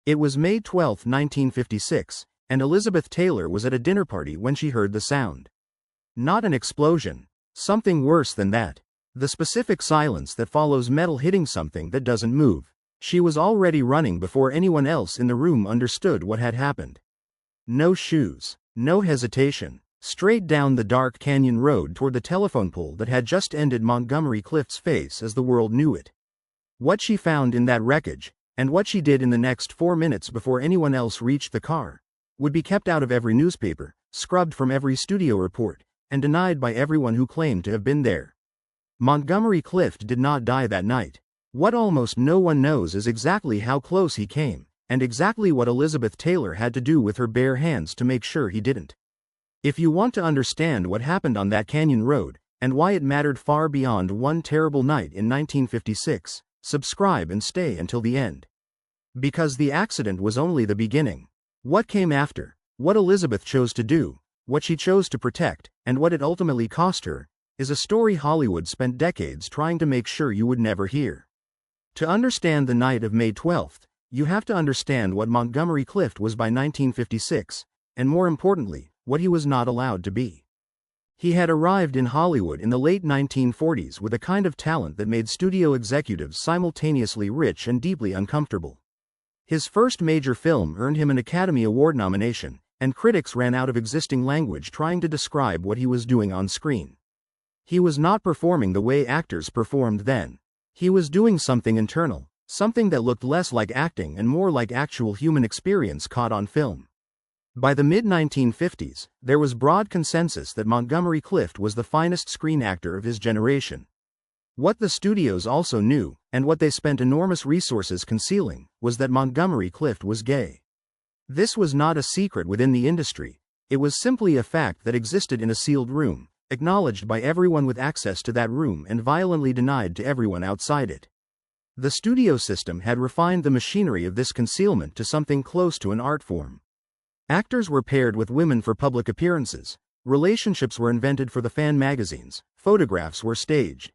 It was May 12, 1956, and Elizabeth Taylor was at a dinner party when she heard the sound. Not an explosion. Something worse than that. The specific silence that follows metal hitting something that doesn't move. She was already running before anyone else in the room understood what had happened. No shoes. No hesitation. Straight down the dark canyon road toward the telephone pole that had just ended Montgomery Clift's face as the world knew it. What she found in that wreckage, and what she did in the next 4 minutes before anyone else reached the car, would be kept out of every newspaper, scrubbed from every studio report, and denied by everyone who claimed to have been there. Montgomery Clift did not die that night. What almost no one knows is exactly how close he came, and exactly what Elizabeth Taylor had to do with her bare hands to make sure he didn't. If you want to understand what happened on that canyon road, and why it mattered far beyond one terrible night in 1956, subscribe and stay until the end. Because the accident was only the beginning. What came after, what Elizabeth chose to do, what she chose to protect, and what it ultimately cost her, is a story Hollywood spent decades trying to make sure you would never hear. To understand the night of May 12th, you have to understand what Montgomery Clift was by 1956, and more importantly, what he was not allowed to be. He had arrived in Hollywood in the late 1940s with a kind of talent that made studio executives simultaneously rich and deeply uncomfortable. His first major film earned him an Academy Award nomination, and critics ran out of existing language trying to describe what he was doing on screen. He was not performing the way actors performed then. He was doing something internal, something that looked less like acting and more like actual human experience caught on film. By the mid-1950s, there was broad consensus that Montgomery Clift was the finest screen actor of his generation. What the studios also knew, and what they spent enormous resources concealing, was that Montgomery Clift was gay. This was not a secret within the industry, it was simply a fact that existed in a sealed room, acknowledged by everyone with access to that room and violently denied to everyone outside it. The studio system had refined the machinery of this concealment to something close to an art form. Actors were paired with women for public appearances, relationships were invented for the fan magazines, photographs were staged.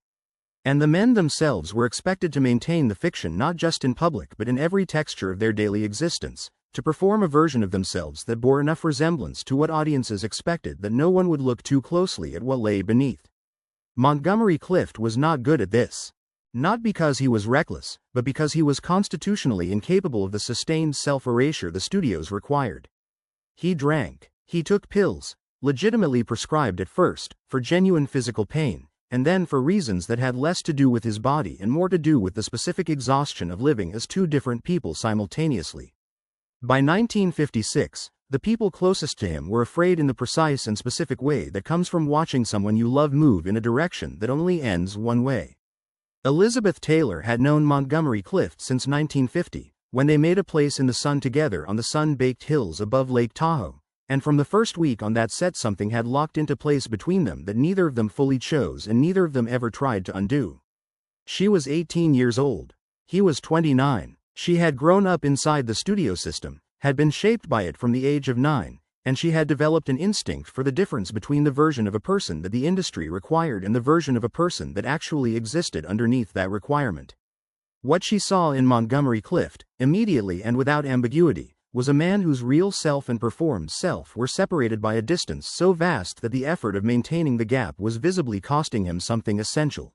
And the men themselves were expected to maintain the fiction not just in public but in every texture of their daily existence, to perform a version of themselves that bore enough resemblance to what audiences expected that no one would look too closely at what lay beneath. Montgomery Clift was not good at this. Not because he was reckless, but because he was constitutionally incapable of the sustained self-erasure the studios required. He drank. He took pills, legitimately prescribed at first, for genuine physical pain, and then for reasons that had less to do with his body and more to do with the specific exhaustion of living as two different people simultaneously. By 1956, the people closest to him were afraid in the precise and specific way that comes from watching someone you love move in a direction that only ends one way. Elizabeth Taylor had known Montgomery Clift since 1950. When they made a place in the sun together on the sun-baked hills above Lake Tahoe, and from the first week on that set something had locked into place between them that neither of them fully chose and neither of them ever tried to undo. She was 18 years old. He was 29. She had grown up inside the studio system, had been shaped by it from the age of 9, and she had developed an instinct for the difference between the version of a person that the industry required and the version of a person that actually existed underneath that requirement. What she saw in Montgomery Clift, immediately and without ambiguity, was a man whose real self and performed self were separated by a distance so vast that the effort of maintaining the gap was visibly costing him something essential.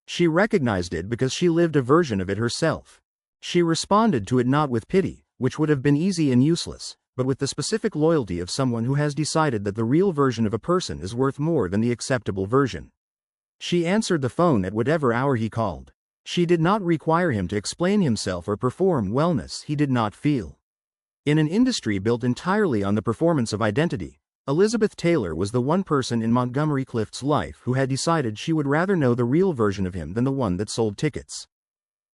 She recognized it because she lived a version of it herself. She responded to it not with pity, which would have been easy and useless, but with the specific loyalty of someone who has decided that the real version of a person is worth more than the acceptable version. She answered the phone at whatever hour he called. She did not require him to explain himself or perform wellness he did not feel. In an industry built entirely on the performance of identity, Elizabeth Taylor was the one person in Montgomery Clift's life who had decided she would rather know the real version of him than the one that sold tickets.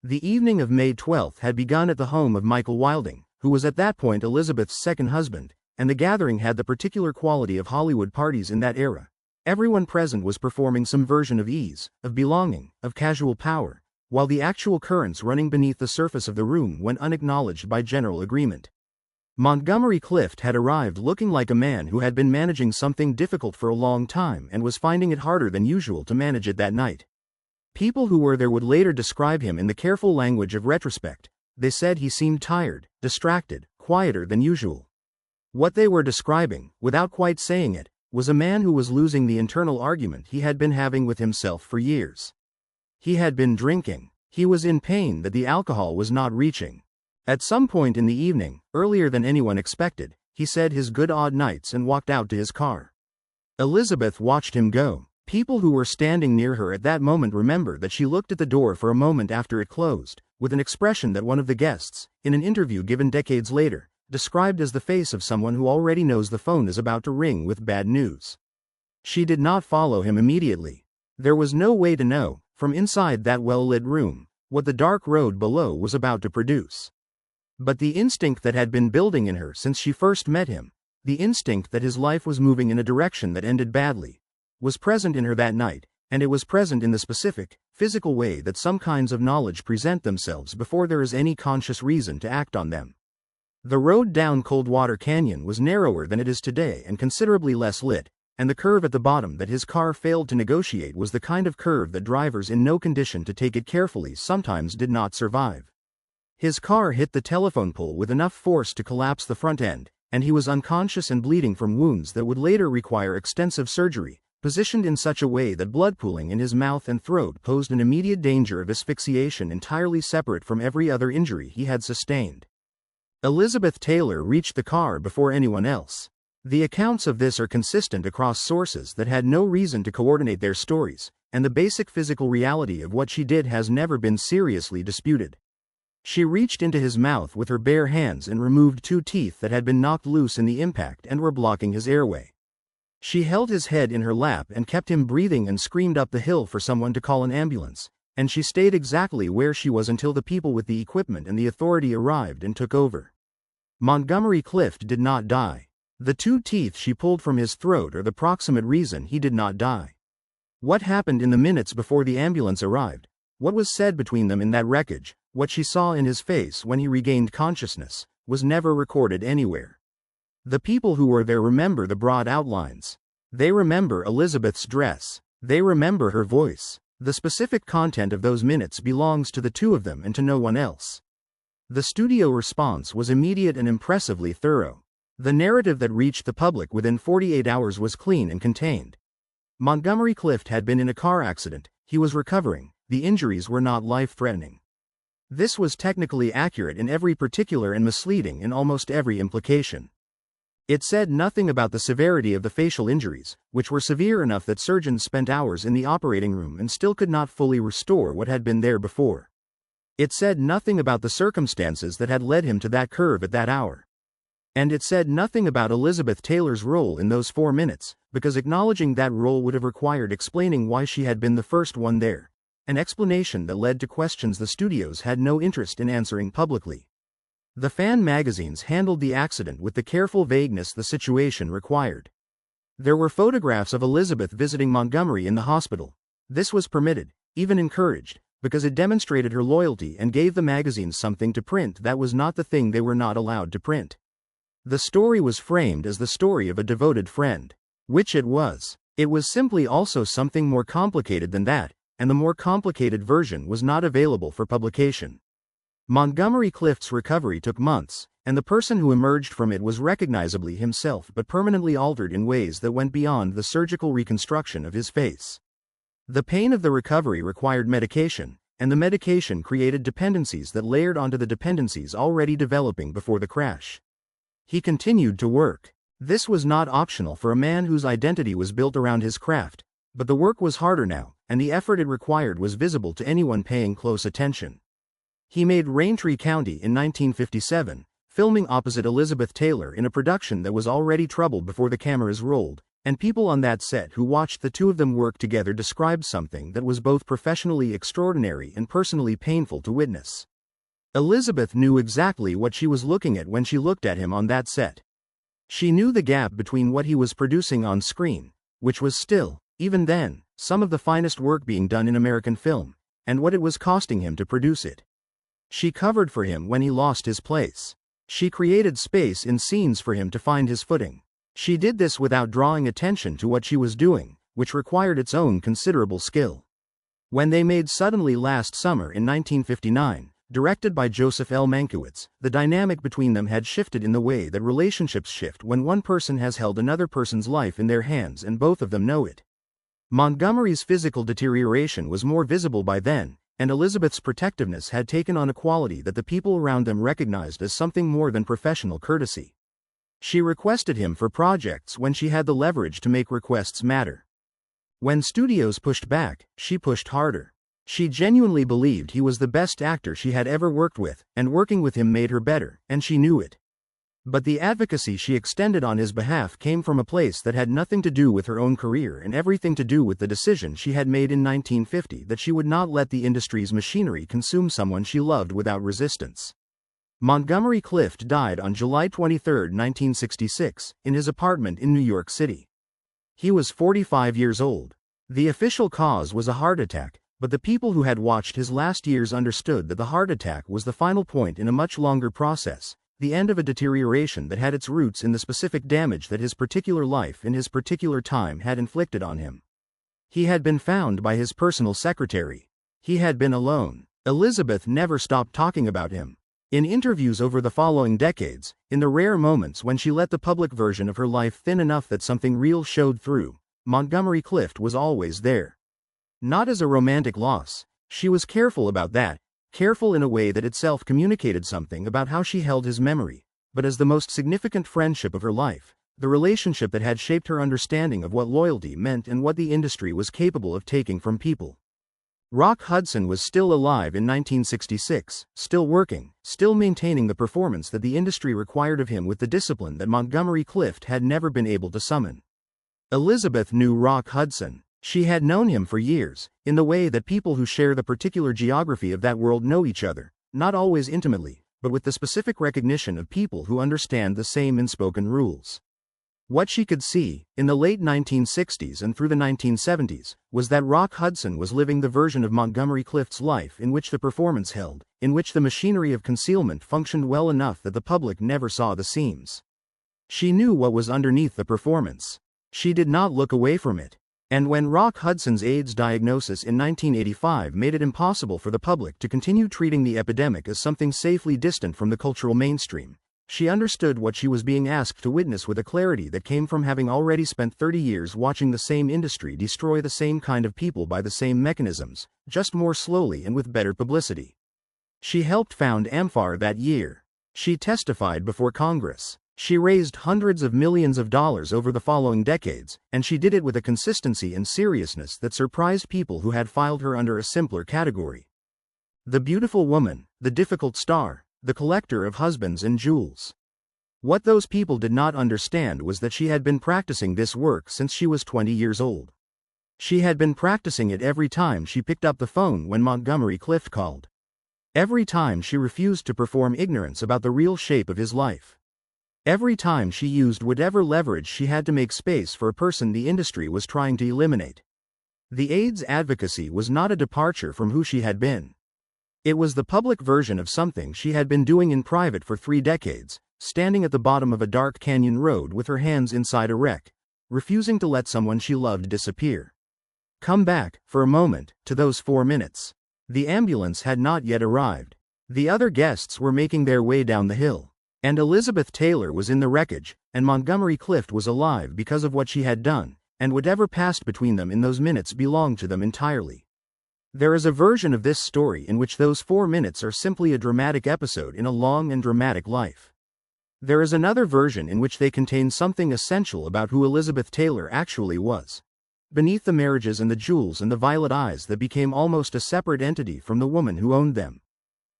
The evening of May 12th had begun at the home of Michael Wilding, who was at that point Elizabeth's second husband, and the gathering had the particular quality of Hollywood parties in that era. Everyone present was performing some version of ease, of belonging, of casual power, while the actual currents running beneath the surface of the room went unacknowledged by general agreement. Montgomery Clift had arrived looking like a man who had been managing something difficult for a long time and was finding it harder than usual to manage it that night. People who were there would later describe him in the careful language of retrospect. They said he seemed tired, distracted, quieter than usual. What they were describing, without quite saying it, was a man who was losing the internal argument he had been having with himself for years. He had been drinking. He was in pain that the alcohol was not reaching. At some point in the evening, earlier than anyone expected, he said his good odd nights and walked out to his car. Elizabeth watched him go. People who were standing near her at that moment remember that she looked at the door for a moment after it closed, with an expression that one of the guests, in an interview given decades later, described as the face of someone who already knows the phone is about to ring with bad news. She did not follow him immediately. There was no way to know, from inside that well-lit room, what the dark road below was about to produce. But the instinct that had been building in her since she first met him, the instinct that his life was moving in a direction that ended badly, was present in her that night, and it was present in the specific, physical way that some kinds of knowledge present themselves before there is any conscious reason to act on them. The road down Coldwater Canyon was narrower than it is today and considerably less lit, and the curve at the bottom that his car failed to negotiate was the kind of curve that drivers in no condition to take it carefully sometimes did not survive. His car hit the telephone pole with enough force to collapse the front end, and he was unconscious and bleeding from wounds that would later require extensive surgery, positioned in such a way that blood pooling in his mouth and throat posed an immediate danger of asphyxiation entirely separate from every other injury he had sustained. Elizabeth Taylor reached the car before anyone else. The accounts of this are consistent across sources that had no reason to coordinate their stories, and the basic physical reality of what she did has never been seriously disputed. She reached into his mouth with her bare hands and removed 2 teeth that had been knocked loose in the impact and were blocking his airway. She held his head in her lap and kept him breathing and screamed up the hill for someone to call an ambulance, and she stayed exactly where she was until the people with the equipment and the authority arrived and took over. Montgomery Clift did not die. The 2 teeth she pulled from his throat are the proximate reason he did not die. What happened in the minutes before the ambulance arrived, what was said between them in that wreckage, what she saw in his face when he regained consciousness, was never recorded anywhere. The people who were there remember the broad outlines. They remember Elizabeth's dress. They remember her voice. The specific content of those minutes belongs to the 2 of them and to no one else. The studio response was immediate and impressively thorough. The narrative that reached the public within 48 hours was clean and contained. Montgomery Clift had been in a car accident, he was recovering, the injuries were not life-threatening. This was technically accurate in every particular and misleading in almost every implication. It said nothing about the severity of the facial injuries, which were severe enough that surgeons spent hours in the operating room and still could not fully restore what had been there before. It said nothing about the circumstances that had led him to that curve at that hour. And it said nothing about Elizabeth Taylor's role in those 4 minutes, because acknowledging that role would have required explaining why she had been the first one there, an explanation that led to questions the studios had no interest in answering publicly. The fan magazines handled the accident with the careful vagueness the situation required. There were photographs of Elizabeth visiting Montgomery in the hospital. This was permitted, even encouraged, because it demonstrated her loyalty and gave the magazines something to print that was not the thing they were not allowed to print. The story was framed as the story of a devoted friend, which it was. It was simply also something more complicated than that, and the more complicated version was not available for publication. Montgomery Clift's recovery took months, and the person who emerged from it was recognizably himself but permanently altered in ways that went beyond the surgical reconstruction of his face. The pain of the recovery required medication, and the medication created dependencies that layered onto the dependencies already developing before the crash. He continued to work. This was not optional for a man whose identity was built around his craft, but the work was harder now, and the effort it required was visible to anyone paying close attention. He made Raintree County in 1957, filming opposite Elizabeth Taylor in a production that was already troubled before the cameras rolled, and people on that set who watched the 2 of them work together described something that was both professionally extraordinary and personally painful to witness. Elizabeth knew exactly what she was looking at when she looked at him on that set. She knew the gap between what he was producing on screen, which was still, even then, some of the finest work being done in American film, and what it was costing him to produce it. She covered for him when he lost his place. She created space in scenes for him to find his footing. She did this without drawing attention to what she was doing, which required its own considerable skill. When they made Suddenly last summer in 1959, directed by Joseph L. Mankiewicz, the dynamic between them had shifted in the way that relationships shift when one person has held another person's life in their hands and both of them know it. Montgomery's physical deterioration was more visible by then, and Elizabeth's protectiveness had taken on a quality that the people around them recognized as something more than professional courtesy. She requested him for projects when she had the leverage to make requests matter. When studios pushed back, she pushed harder. She genuinely believed he was the best actor she had ever worked with, and working with him made her better, and she knew it. But the advocacy she extended on his behalf came from a place that had nothing to do with her own career and everything to do with the decision she had made in 1950 that she would not let the industry's machinery consume someone she loved without resistance. Montgomery Clift died on July 23, 1966, in his apartment in New York City. He was 45 years old. The official cause was a heart attack, but the people who had watched his last years understood that the heart attack was the final point in a much longer process, the end of a deterioration that had its roots in the specific damage that his particular life in his particular time had inflicted on him. He had been found by his personal secretary. He had been alone. Elizabeth never stopped talking about him. In interviews over the following decades, in the rare moments when she let the public version of her life thin enough that something real showed through, Montgomery Clift was always there. Not as a romantic loss, she was careful about that, careful in a way that itself communicated something about how she held his memory, but as the most significant friendship of her life, the relationship that had shaped her understanding of what loyalty meant and what the industry was capable of taking from people. Rock Hudson was still alive in 1966, still working, still maintaining the performance that the industry required of him with the discipline that Montgomery Clift had never been able to summon. Elizabeth knew Rock Hudson. She had known him for years, in the way that people who share the particular geography of that world know each other, not always intimately, but with the specific recognition of people who understand the same unspoken rules. What she could see, in the late 1960s and through the 1970s, was that Rock Hudson was living the version of Montgomery Clift's life in which the performance held, in which the machinery of concealment functioned well enough that the public never saw the seams. She knew what was underneath the performance. She did not look away from it. And when Rock Hudson's AIDS diagnosis in 1985 made it impossible for the public to continue treating the epidemic as something safely distant from the cultural mainstream, she understood what she was being asked to witness with a clarity that came from having already spent 30 years watching the same industry destroy the same kind of people by the same mechanisms, just more slowly and with better publicity. She helped found amfAR that year. She testified before Congress. She raised hundreds of millions of dollars over the following decades, and she did it with a consistency and seriousness that surprised people who had filed her under a simpler category. The beautiful woman, the difficult star, the collector of husbands and jewels. What those people did not understand was that she had been practicing this work since she was 20 years old. She had been practicing it every time she picked up the phone when Montgomery Clift called. Every time she refused to perform ignorance about the real shape of his life. Every time she used whatever leverage she had to make space for a person the industry was trying to eliminate. The AIDS advocacy was not a departure from who she had been. It was the public version of something she had been doing in private for 3 decades, standing at the bottom of a dark canyon road with her hands inside a wreck, refusing to let someone she loved disappear. Come back, for a moment, to those 4 minutes. The ambulance had not yet arrived. The other guests were making their way down the hill. And Elizabeth Taylor was in the wreckage, and Montgomery Clift was alive because of what she had done, and whatever passed between them in those minutes belonged to them entirely. There is a version of this story in which those 4 minutes are simply a dramatic episode in a long and dramatic life. There is another version in which they contain something essential about who Elizabeth Taylor actually was. Beneath the marriages and the jewels and the violet eyes that became almost a separate entity from the woman who owned them.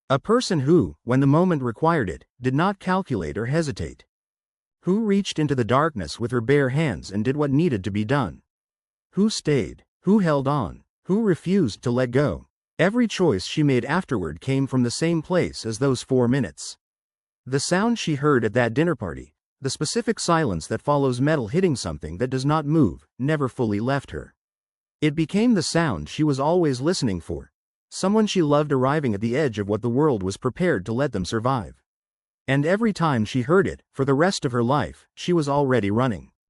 A person who, when the moment required it, did not calculate or hesitate. Who reached into the darkness with her bare hands and did what needed to be done. Who stayed, who held on, who refused to let go. Every choice she made afterward came from the same place as those 4 minutes. The sound she heard at that dinner party, the specific silence that follows metal hitting something that does not move, never fully left her. It became the sound she was always listening for. Someone she loved arriving at the edge of what the world was prepared to let them survive. And every time she heard it, for the rest of her life, she was already running.